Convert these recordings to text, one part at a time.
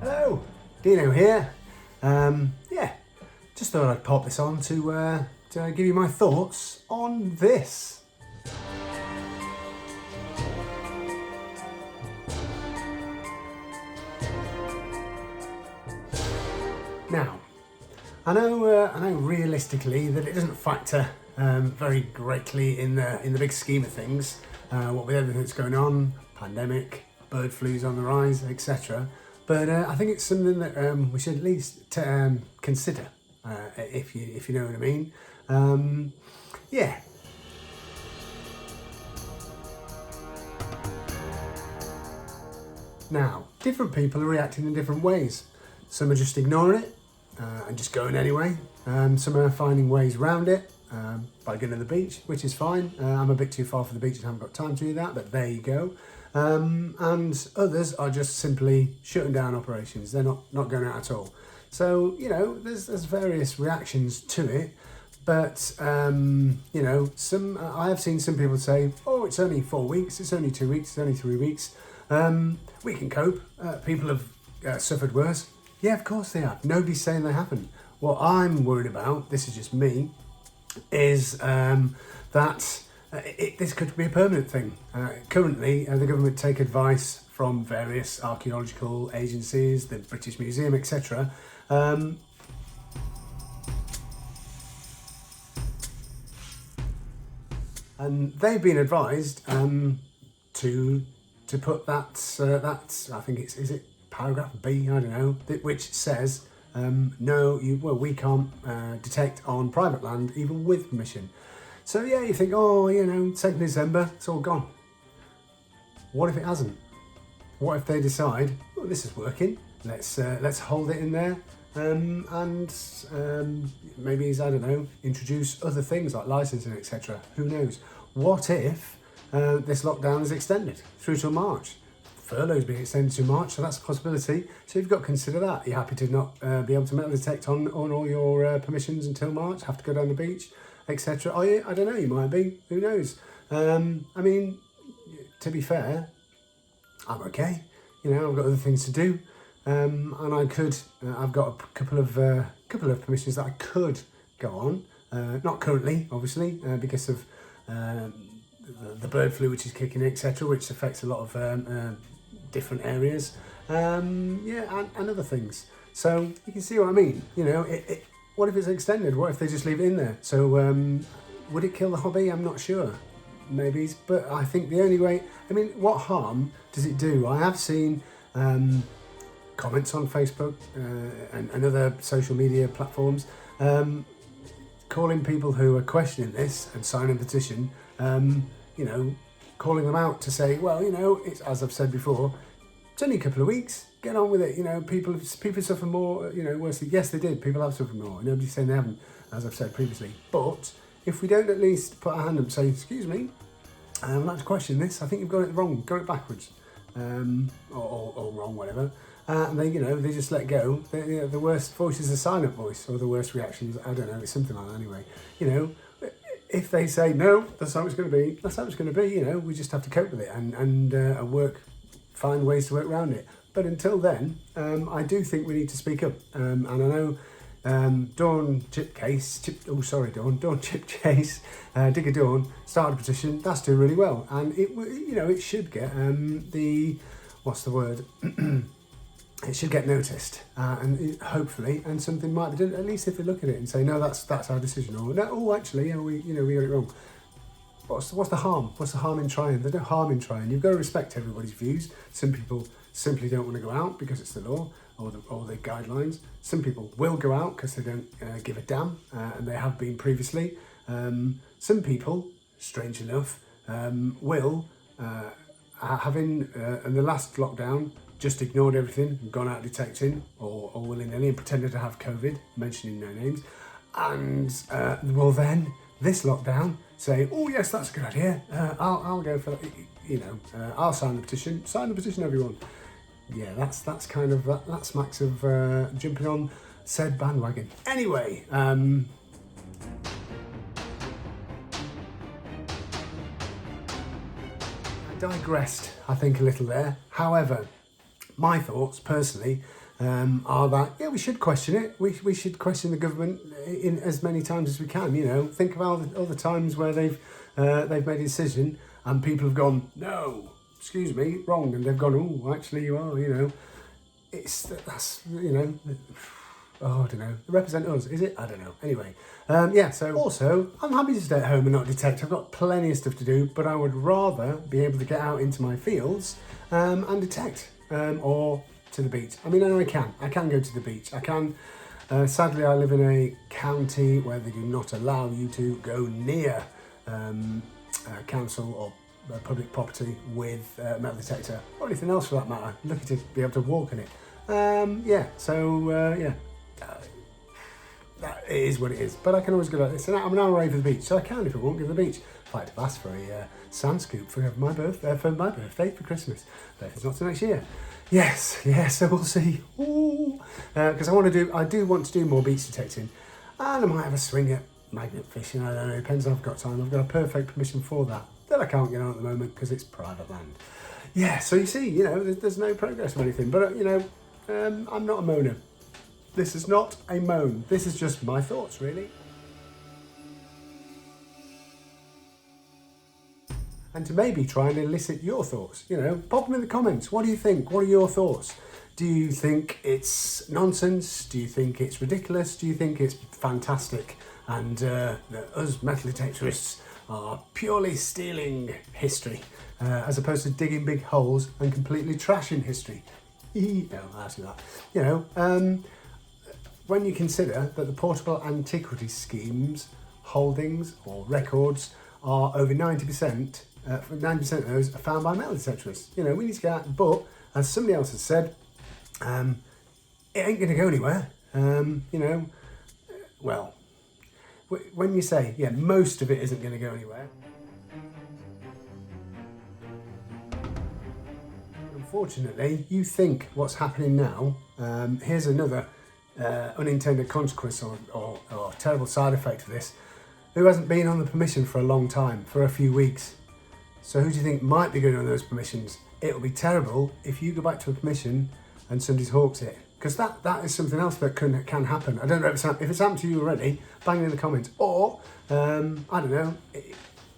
Hello, Deano here. Yeah, just thought I'd pop this on to give you my thoughts on this. Now, I know realistically that it doesn't factor very greatly in the big scheme of things. What with everything that's going on, pandemic, bird flu's on the rise, etc. But I think it's something that we should at least consider, if you know what I mean. Yeah. Now, different people are reacting in different ways. Some are just ignoring it and just going anyway. Some are finding ways around it by going to the beach, which is fine. I'm a bit too far for the beach and haven't got time to do that, but there you go. And others are just simply shutting down operations. They're not going out at all. So, there's various reactions to it. But, I have seen some people say, oh, it's only 4 weeks, it's only 2 weeks, it's only 3 weeks. We can cope. People have suffered worse. Yeah, of course they have. Nobody's saying they haven't. What I'm worried about, this is just me, is that this could be a permanent thing. Currently, the government take advice from various archaeological agencies, the British Museum, etc. And they've been advised to put that I think is it paragraph B, I don't know, which says we can't detect on private land even with permission. So yeah, you think, 2nd December, it's all gone. What if it hasn't? What if they decide, oh, this is working, let's hold it in there, and maybe, I don't know, introduce other things like licensing, etc. Who knows? What if this lockdown is extended through till March? Furlough's being extended to March, so that's a possibility. So you've got to consider that. You're happy to not be able to metal detect on all your permissions until March, have to go down the beach, etc. Are you? I don't know, you might be. Who knows? To be fair, I'm okay. I've got other things to do. And I could, I've got a couple of permissions that I could go on. Not currently, obviously, because of the bird flu which is kicking in, etc., which affects a lot of different areas, and other things. So you can see what I mean. What if it's extended? What if they just leave it in there? So would it kill the hobby? I'm not sure. Maybe, but I think the only way. What harm does it do? I have seen comments on Facebook and other social media platforms calling people who are questioning this and signing a petition, calling them out to say, well, it's, as I've said before, it's only a couple of weeks, get on with it. People suffer more, worse. Yes, they did. People have suffered more. Nobody's saying they haven't, as I've said previously. But if we don't at least put our hand up and say, excuse me, I'd like to question this. I think you've got it wrong, got it backwards, or wrong, whatever. And they just let go. The worst voice is a silent voice, or the worst reactions. I don't know. It's something like that anyway. If they say no, that's how it's going to be. That's how it's going to be. We just have to cope with it and find ways to work around it. But until then, I do think we need to speak up. And I know Dawn Chip Chase, Digger Dawn started a petition. That's doing really well, and it should get it should get noticed, hopefully, and something might be done. At least if they look at it and say, no, that's our decision, or no, we got it wrong. What's the harm? What's the harm in trying? There's no harm in trying. You've got to respect everybody's views. Some people simply don't want to go out because it's the law or the guidelines. Some people will go out because they don't give a damn, and they have been previously. Some people, strange enough, will, having in the last lockdown, just ignored everything and gone out detecting or willy-nilly and pretended to have COVID, mentioning no names, and will then, this lockdown, say, oh yes, that's a good idea, I'll go for that, I'll sign the petition, everyone. Yeah, that's kind of, that smacks of jumping on said bandwagon. Anyway, I digressed, I think, a little there. However, my thoughts personally, are that, yeah, we should question it. We should question the government in as many times as we can. You know, think of all the times where they've made a decision and people have gone, no, excuse me, wrong, and they've gone, oh, actually you are. You know, that's you know. Oh, I don't know. Represent us, is it? I don't know. Anyway, yeah, so also, I'm happy to stay at home and not detect. I've got plenty of stuff to do, but I would rather be able to get out into my fields and detect, or to the beach. I mean, I know I can go to the beach. I can, sadly, I live in a county where they do not allow you to go near council or public property with a metal detector, or anything else for that matter. Lucky to be able to walk in it. Yeah, so, yeah. That is what it is, but I can always go like this. I'm an hour away from the beach, so I can if I want go to the beach. In fact, I've asked for a sand scoop for my birthday, for Christmas, but if it's not till next year. Yes, so we'll see. Because I do want to do more beach detecting, and I might have a swing at magnet fishing. I don't know. Depends if I've got time. I've got a perfect permission for that I can't get on at the moment because it's private land. Yeah, so you see, you know, there's no progress or anything. But you know, I'm not a moaner. This is not a moan. This is just my thoughts, really. And to maybe try and elicit your thoughts. You know, pop them in the comments. What do you think? What are your thoughts? Do you think it's nonsense? Do you think it's ridiculous? Do you think it's fantastic? And that us metal detectorists are purely stealing history as opposed to digging big holes and completely trashing history? No, I'll do that. You know, when you consider that the portable antiquity schemes holdings or records are over 90%, 90% of those are found by metal detectorists. You know, we need to get out, but as somebody else has said, it ain't going to go anywhere. You know, well, when you say, yeah, most of it isn't going to go anywhere. Unfortunately, you think what's happening now, here's another unintended consequence or terrible side effect of this. Who hasn't been on the permission for a long time, for a few weeks? So who do you think might be going on those permissions? It'll be terrible if you go back to a permission and somebody's hawks it. Because that is something else that can happen. I don't know if it's happened to you already, bang it in the comments. Or, I don't know,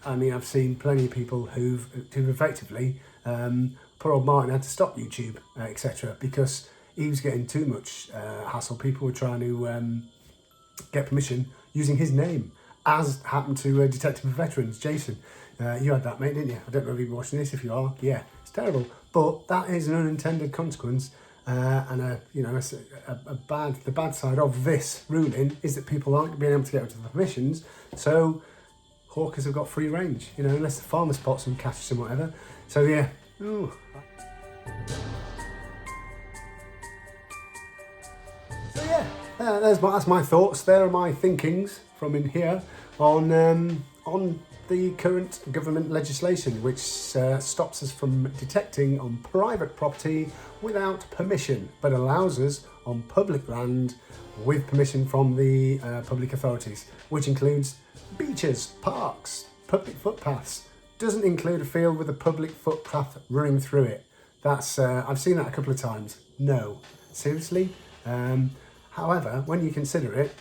I mean, I've seen plenty of people who've effectively, poor old Martin had to stop YouTube, etc. because he was getting too much hassle. People were trying to get permission using his name, as happened to Detective for Veterans, Jason. You had that, mate, didn't you? I don't know if you've been watching this. If you are, yeah, it's terrible. But that is an unintended consequence, and the bad side of this ruling is that people aren't being able to get into the permissions. So hawkers have got free range, you know, unless the farmer spots them, catches them, whatever. So yeah. Ooh. So yeah, that's my thoughts. There are my thinkings from in here on the current government legislation, which stops us from detecting on private property without permission, but allows us on public land with permission from the public authorities, which includes beaches, parks, public footpaths. Doesn't include a field with a public footpath running through it. That's I've seen that a couple of times. No, seriously. However, when you consider it,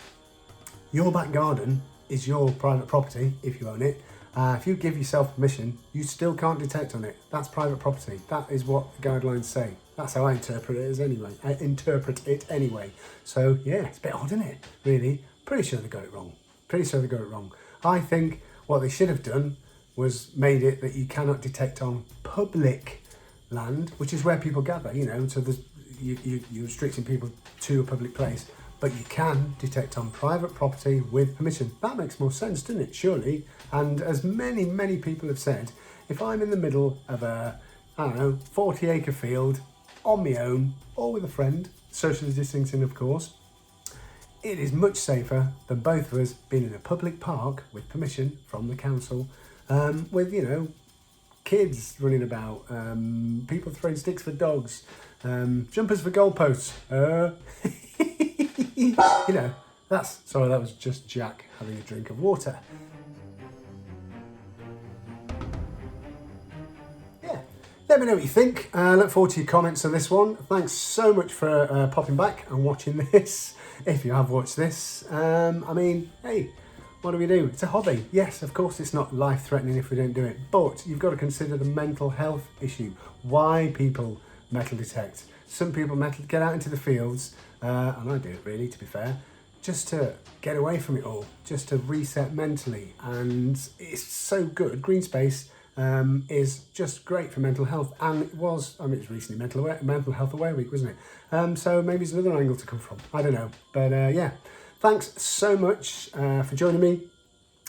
your back garden is your private property if you own it. If you give yourself permission, you still can't detect on it. That's private property. That is what the guidelines say. That's how I interpret it anyway. So yeah, it's a bit odd, isn't it? Really, pretty sure they got it wrong. I think what they should have done was made it that you cannot detect on public land, which is where people gather. You know, so you're restricting people to a public place. But you can detect on private property with permission. That makes more sense, doesn't it? Surely. And as many people have said, if I'm in the middle of a, 40-acre field on my own or with a friend, socially distancing, of course, it is much safer than both of us being in a public park with permission from the council, with, you know, kids running about, people throwing sticks for dogs, jumpers for goalposts. You know, that was just Jack having a drink of water. Yeah, Let me know what you think. Look forward to your comments on this one. Thanks so much for popping back and watching this, if you have watched this. I mean, hey, what do we do? It's a hobby. Yes, of course it's not life-threatening if we don't do it, but you've got to consider the mental health issue. Why people metal detect. Some people get out into the fields, and I do it really, to be fair, just to get away from it all, just to reset mentally. And it's so good. Green space is just great for mental health, and it was, I mean, it's recently Mental Health Aware Week, wasn't it? So maybe it's another angle to come from. I don't know, but yeah. Thanks so much for joining me.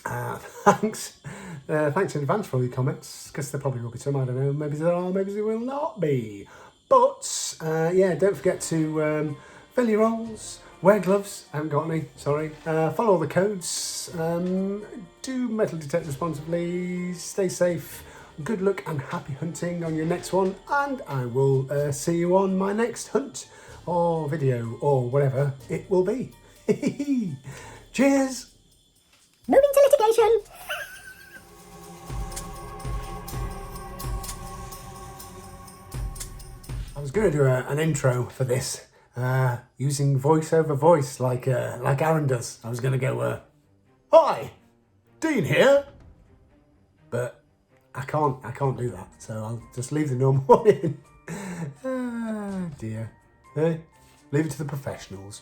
Thanks in advance for all your comments, because there probably will be some, I don't know, maybe there are, maybe there will not be. But yeah, don't forget to fill your roles, wear gloves, I haven't got any, sorry. Follow all the codes, do metal detect responsibly, stay safe, good luck and happy hunting on your next one, and I will see you on my next hunt or video or whatever it will be. Cheers! Moving to litigation. I was going to do an intro for this, using voice over voice like Aaron does. I was going to go, "Hi, Dean here," but I can't do that. So I'll just leave the normal one in. Ah, dear. Leave it to the professionals.